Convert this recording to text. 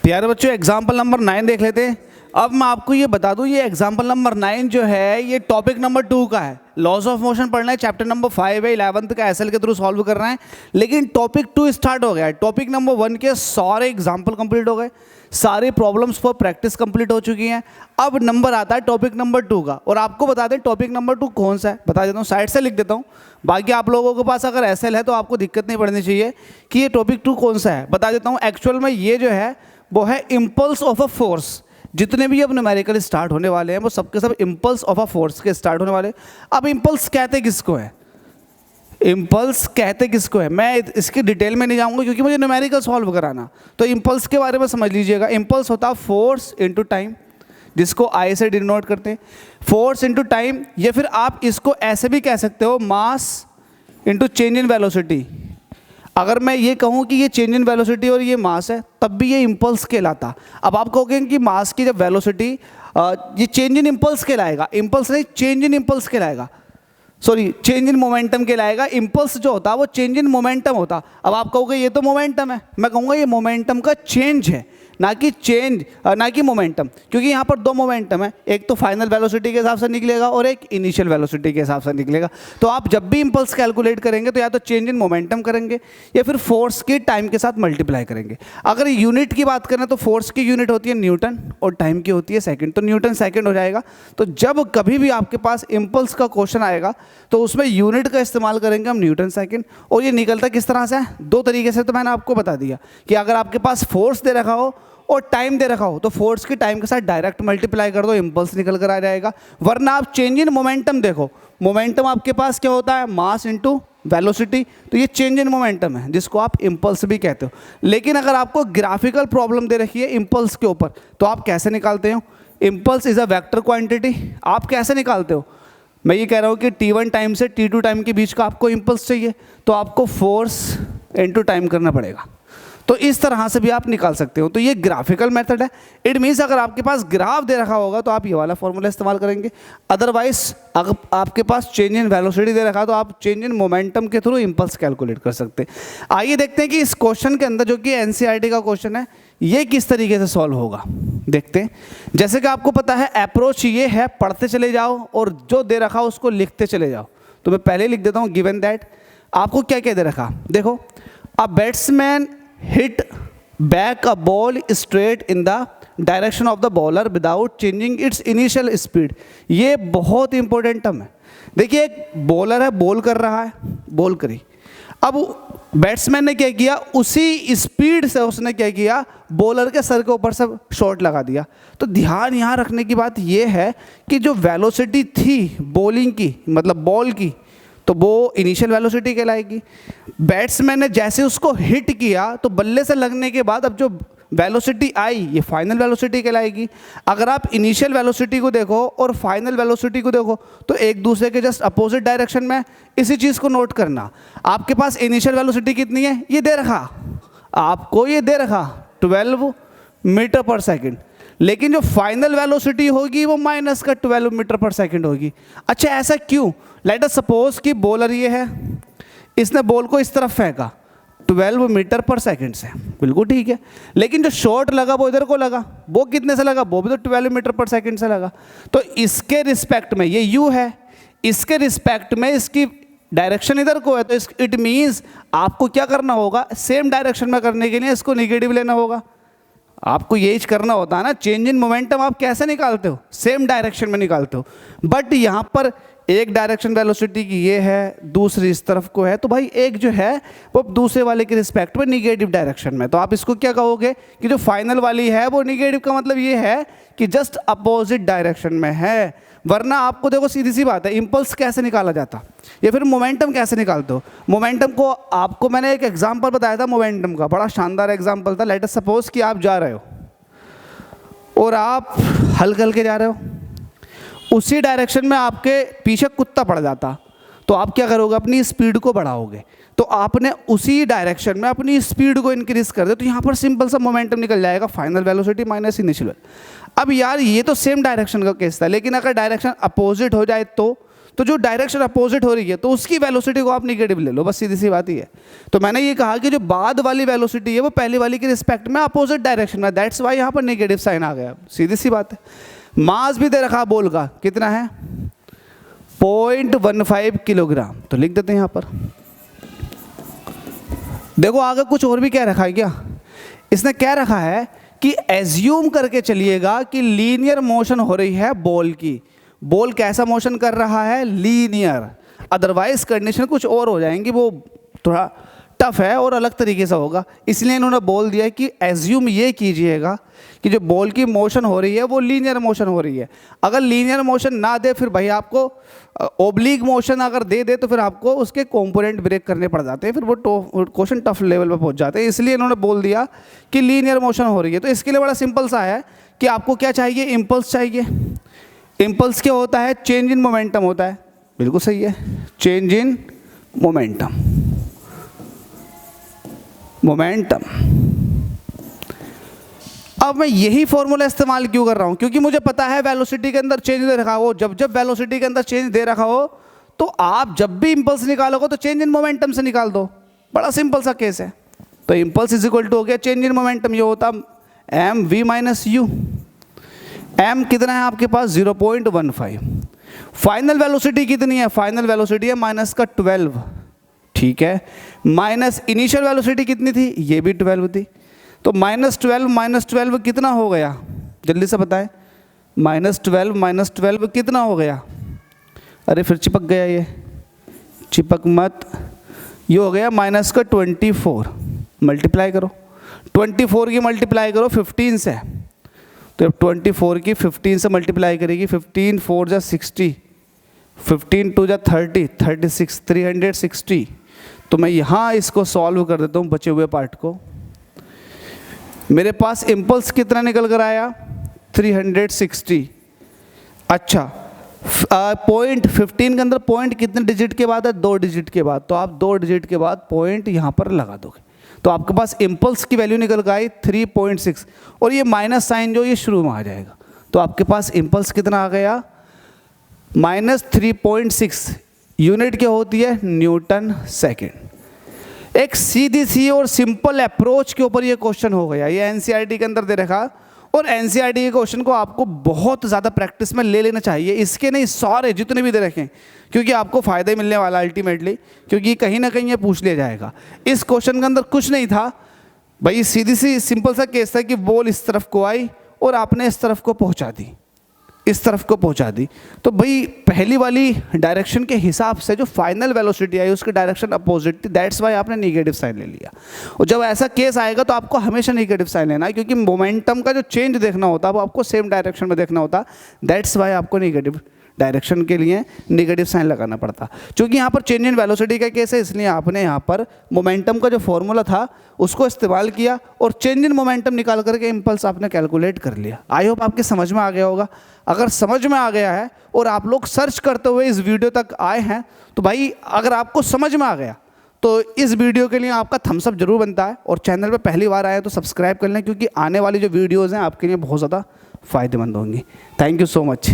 प्यारे बच्चों example number 9 देख लेते हैं। अब मैं आपको ये बता दूं, ये एग्जाम्पल नंबर 9 जो है ये टॉपिक नंबर 2 का है। लॉज ऑफ मोशन पढ़ना है, चैप्टर नंबर 5 है, 11th का एसएल के थ्रू सॉल्व करना है। लेकिन टॉपिक 2 स्टार्ट हो गया है। टॉपिक नंबर 1 के सारे एग्जाम्पल कंप्लीट हो गए, सारे प्रॉब्लम्स फॉर प्रैक्टिस कंप्लीट हो चुकी हैं। अब नंबर आता है टॉपिक नंबर 2 का, और आपको बता दें टॉपिक नंबर 2 कौन सा है, बता देता हूँ, साइड से लिख देता हूँ। बाकी आप लोगों के पास अगर एसएल है तो आपको दिक्कत नहीं पड़नी चाहिए कि ये टॉपिक 2 कौन सा है। बता देता हूँ, एक्चुअल में ये जो है वो है इम्पल्स ऑफ अ फोर्स। जितने भी अब न्यूमेरिकल स्टार्ट होने वाले हैं वो सबके सब इम्पल्स ऑफ अ फोर्स के स्टार्ट होने वाले। अब इम्पल्स कहते किसको है, इम्पल्स कहते किसको है, मैं इसकी डिटेल में नहीं जाऊंगा क्योंकि मुझे न्यूमेरिकल सॉल्व कराना। तो इम्पल्स के बारे में समझ लीजिएगा। इम्पल्स होता है फोर्स इनटू टाइम, जिसको आई से डिनोट करते हैं, फोर्स इनटू टाइम। या फिर आप इसको ऐसे भी कह सकते हो, mass into change in velocity. अगर मैं ये कहूँ कि ये चेंज इन वेलोसिटी और ये मास है, तब भी ये इम्पल्स कहलाता। अब आप कहोगे कि मास की जब वेलोसिटी, ये चेंज इन इम्पल्स कहलाएगा, इम्पल्स नहीं चेंज इन इम्पल्स कहलाएगा, सॉरी चेंज इन मोमेंटम कहलाएगा। इम्पल्स जो होता है वो चेंज इन मोमेंटम होता। अब आप कहोगे ये तो मोमेंटम है, मैं कहूँगा ये मोमेंटम का चेंज है, ना कि चेंज, ना कि मोमेंटम, क्योंकि यहाँ पर 2 मोमेंटम है, एक तो फाइनल वेलोसिटी के हिसाब से निकलेगा और एक इनिशियल वेलोसिटी के हिसाब से निकलेगा। तो आप जब भी इम्पल्स कैलकुलेट करेंगे तो या तो चेंज इन मोमेंटम करेंगे या फिर फोर्स की टाइम के साथ मल्टीप्लाई करेंगे। अगर यूनिट की बात करें तो फोर्स की यूनिट होती है न्यूटन और टाइम की होती है सेकेंड, तो न्यूटन सेकेंड हो जाएगा। तो जब कभी भी आपके पास इम्पल्स का क्वेश्चन आएगा तो उसमें यूनिट का इस्तेमाल करेंगे हम, न्यूटन सेकेंड। और ये निकलता किस तरह से है, 2 तरीके से। तो मैंने आपको बता दिया कि अगर आपके पास फोर्स दे रखा हो और टाइम दे रखा हो तो फोर्स की टाइम के साथ डायरेक्ट मल्टीप्लाई कर दो, इम्पल्स निकल कर आ जाएगा। वरना आप चेंज इन मोमेंटम देखो, मोमेंटम आपके पास क्या होता है, मास इनटू वेलोसिटी, तो ये चेंज इन मोमेंटम है जिसको आप इम्पल्स भी कहते हो। लेकिन अगर आपको ग्राफिकल प्रॉब्लम दे रखी है इम्पल्स के ऊपर, तो आप कैसे निकालते हो, impulse is a vector quantity. आप कैसे निकालते हो, मैं ये कह रहा हूँ कि t1 टाइम से t2 टाइम के बीच का आपको इम्पल्स चाहिए, तो आपको फोर्स इनटू टाइम करना पड़ेगा। तो इस तरह से भी आप निकाल सकते हो। तो ये ग्राफिकल मेथड है। इट मीन्स अगर आपके पास ग्राफ दे रखा होगा तो आप ये वाला फॉर्मूला इस्तेमाल करेंगे। अदरवाइज अगर आपके पास चेंज इन वेलोसिटी दे रखा तो आप चेंज इन मोमेंटम के थ्रू इम्पल्स कैलकुलेट कर सकते हैं। आइए देखते हैं कि इस क्वेश्चन के अंदर, जो कि एनसीईआरटी का क्वेश्चन है, ये किस तरीके से सॉल्व होगा। देखते हैं। जैसे कि आपको पता है अप्रोच ये है, पढ़ते चले जाओ और जो दे रखा उसको लिखते चले जाओ। तो मैं पहले लिख देता हूँ, गिवन दैट आपको क्या क्या दे रखा। देखो, a batsman hit back a ball straight in the direction of the bowler without changing its initial speed। ये बहुत इंपॉर्टेंट टर्म है। देखिए, एक बॉलर है, बॉल कर रहा है, बॉल करी, अब बैट्समैन ने क्या किया, उसी स्पीड से उसने क्या किया, बॉलर के सर के ऊपर से शॉट लगा दिया। तो ध्यान यहाँ रखने की बात यह है कि जो वेलोसिटी थी बॉलिंग की, मतलब बॉल की, तो वो इनिशियल वेलोसिटी कहलाएगी। बैट्समैन ने जैसे उसको हिट किया तो बल्ले से लगने के बाद अब जो वेलोसिटी आई, ये फाइनल वेलोसिटी कहलाएगी। अगर आप इनिशियल वेलोसिटी को देखो और फाइनल वेलोसिटी को देखो तो एक दूसरे के जस्ट अपोजिट डायरेक्शन में। इसी चीज़ को नोट करना। आपके पास इनिशियल वेलोसिटी कितनी है, ये दे रखा आपको, ये दे रखा 12 मीटर पर सेकेंड, लेकिन जो फाइनल वेलोसिटी होगी वो माइनस का 12 मीटर पर सेकेंड होगी। अच्छा, ऐसा क्यों? लेट अस सपोज कि बॉलर ये है, इसने बॉल को इस तरफ फेंका 12 मीटर पर सेकेंड से, बिल्कुल ठीक है। लेकिन जो शॉट लगा वो इधर को लगा, वो कितने से लगा, वो भी तो 12 मीटर पर सेकेंड से लगा। तो इसके रिस्पेक्ट में, ये यू है, इसके रिस्पेक्ट में इसकी डायरेक्शन इधर को है, तो इट मीन्स आपको क्या करना होगा, सेम डायरेक्शन में करने के लिए इसको निगेटिव लेना होगा। आपको यही करना होता है ना। चेंज इन मोमेंटम आप कैसे निकालते हो, सेम डायरेक्शन में निकालते हो। बट यहाँ पर एक डायरेक्शन वेलोसिटी की ये है, दूसरी इस तरफ को है, तो भाई एक जो है वो दूसरे वाले के रिस्पेक्ट में निगेटिव डायरेक्शन में। तो आप इसको क्या कहोगे कि जो फाइनल वाली है वो निगेटिव का मतलब ये है कि जस्ट अपोजिट डायरेक्शन में है। वरना आपको देखो, सीधी सी बात है, इम्पल्स कैसे निकाला जाता या फिर मोमेंटम कैसे निकालते हो। मोमेंटम को आपको मैंने एक एग्जाम्पल बताया था मोमेंटम का, बड़ा शानदार एग्जाम्पल था। लेट अस सपोज कि आप जा रहे हो और आप हल्के हल्के जा रहे हो, उसी डायरेक्शन में आपके पीछे कुत्ता पड़ जाता, तो आप क्या करोगे, अपनी स्पीड को बढ़ाओगे। तो आपने उसी डायरेक्शन में अपनी स्पीड को इंक्रीज कर दे, तो यहाँ पर सिंपल सा मोमेंटम निकल जाएगा, फाइनल वेलोसिटी माइनस इनिशियल। अब यार ये तो सेम डायरेक्शन का केस था, लेकिन अगर डायरेक्शन अपोजिट हो जाए तो जो डायरेक्शन अपोजिट हो रही है तो उसकी वेलोसिटी को आप निगेटिव ले लो, बस सीधी सी बात ही है। तो मैंने ये कहा कि जो बाद वाली वेलोसिटी है वो पहली वाली के रिस्पेक्ट में अपोजिट डायरेक्शन में, दैट्स वाई यहाँ पर नेगेटिव साइन आ गया, सीधी सी बात है। मास भी दे रखा बॉल का, कितना है 0.15 किलोग्राम, तो लिख देते हैं यहाँ पर। देखो आगे कुछ और भी क्या रखा है क्या, इसने क्या रखा है कि एज्यूम करके चलिएगा कि लीनियर मोशन हो रही है बॉल की। बॉल कैसा मोशन कर रहा है, लीनियर, अदरवाइज कंडीशन कुछ और हो जाएंगी, वो थोड़ा टफ है और अलग तरीके से होगा। इसलिए इन्होंने बोल दिया कि एज्यूम ये कीजिएगा कि जो बॉल की मोशन हो रही है वो लीनियर मोशन हो रही है। अगर लीनियर मोशन ना दे फिर भाई आपको ओब्लिक मोशन अगर दे दे तो फिर आपको उसके कंपोनेंट ब्रेक करने पड़ जाते हैं, फिर वो क्वेश्चन टफ लेवल पे पहुंच जाते हैं। इसलिए इन्होंने बोल दिया कि लीनियर मोशन हो रही है। तो इसके लिए बड़ा सिंपल सा है कि आपको क्या चाहिए, इम्पल्स चाहिए। इम्पल्स क्या होता है, चेंज इन मोमेंटम होता है, बिल्कुल सही है, चेंज इन मोमेंटम, मोमेंटम। अब मैं यही फॉर्मूला इस्तेमाल क्यों कर रहा हूं, क्योंकि मुझे पता है वेलोसिटी के अंदर चेंज दे रखा हो, जब जब वेलोसिटी के अंदर चेंज दे रखा हो तो आप जब भी इंपल्स निकालोगे तो चेंज इन मोमेंटम से निकाल दो, बड़ा सिंपल सा केस है। तो इंपल्स इज इक्वल टू हो गया चेंज इन मोमेंटम, ये होता M V minus U. M कितना है आपके पास 0.15, फाइनल वेलोसिटी कितनी है, फाइनल वेलोसिटी है माइनस का 12, ठीक है, माइनस इनिशियल वेलोसिटी कितनी थी, ये भी 12 थी। तो -12 कितना हो गया, जल्दी से बताएं, -12 कितना हो गया, अरे फिर चिपक गया, ये चिपक मत, ये हो गया माइनस का 24, मल्टीप्लाई करो 24 की मल्टीप्लाई करो 15 से, तो 24 की 15 से मल्टीप्लाई करेगी, 15 4 जा 60, 15 2 जा 30, 36, 360। तो मैं यहाँ इसको सॉल्व कर देता हूँ बचे हुए पार्ट को। मेरे पास इम्पल्स कितना निकल कर आया 360। अच्छा पॉइंट 15 के अंदर पॉइंट कितने डिजिट के बाद है, 2 डिजिट के बाद, तो आप 2 डिजिट के बाद पॉइंट यहाँ पर लगा दोगे तो आपके पास इम्पल्स की वैल्यू निकल कर आई 3.6, और ये माइनस साइन जो ये शुरू में आ जाएगा, तो आपके पास इम्पल्स कितना आ गया -3.6। यूनिट क्या होती है, न्यूटन सेकेंड। एक सीधी सी और सिंपल अप्रोच के ऊपर ये क्वेश्चन हो गया, ये एनसीईआरटी के अंदर दे रखा, और एनसीईआरटी के क्वेश्चन को आपको बहुत ज़्यादा प्रैक्टिस में ले लेना चाहिए, इसके नहीं सारे जितने भी दे रखें, क्योंकि आपको फ़ायदा ही मिलने वाला अल्टीमेटली, क्योंकि कहीं ना कहीं ये पूछ लिया जाएगा। इस क्वेश्चन के अंदर कुछ नहीं था भाई, सीधी सी सिंपल सा केस था कि बॉल इस तरफ को आई और आपने इस तरफ को पहुँचा दी, इस तरफ को पहुंचा दी, तो भाई पहली वाली डायरेक्शन के हिसाब से जो फाइनल वेलोसिटी आई उसकी डायरेक्शन अपोजिट थी, दैट्स वाई आपने नेगेटिव साइन ले लिया। और जब ऐसा केस आएगा तो आपको हमेशा नेगेटिव साइन लेना है, क्योंकि मोमेंटम का जो चेंज देखना होता है वो आपको सेम डायरेक्शन में देखना होता, दैट्स वाई आपको नेगेटिव डायरेक्शन के लिए नेगेटिव साइन लगाना पड़ता। क्योंकि यहाँ पर चेंज इन वेलोसिटी का केस है, इसलिए आपने यहाँ पर मोमेंटम का जो फॉर्मूला था उसको इस्तेमाल किया और चेंज इन मोमेंटम निकाल करके इम्पल्स आपने कैलकुलेट कर लिया। आई होप आपके समझ में आ गया होगा। अगर समझ में आ गया है और आप लोग सर्च करते हुए इस वीडियो तक आए हैं तो भाई अगर आपको समझ में आ गया तो इस वीडियो के लिए आपका थम्स अप जरूर बनता है, और चैनल पे पहली बार आए तो सब्सक्राइब कर लें, क्योंकि आने वाली जो वीडियोज़ हैं आपके लिए बहुत ज़्यादा फ़ायदेमंद होंगी। Thank you so much.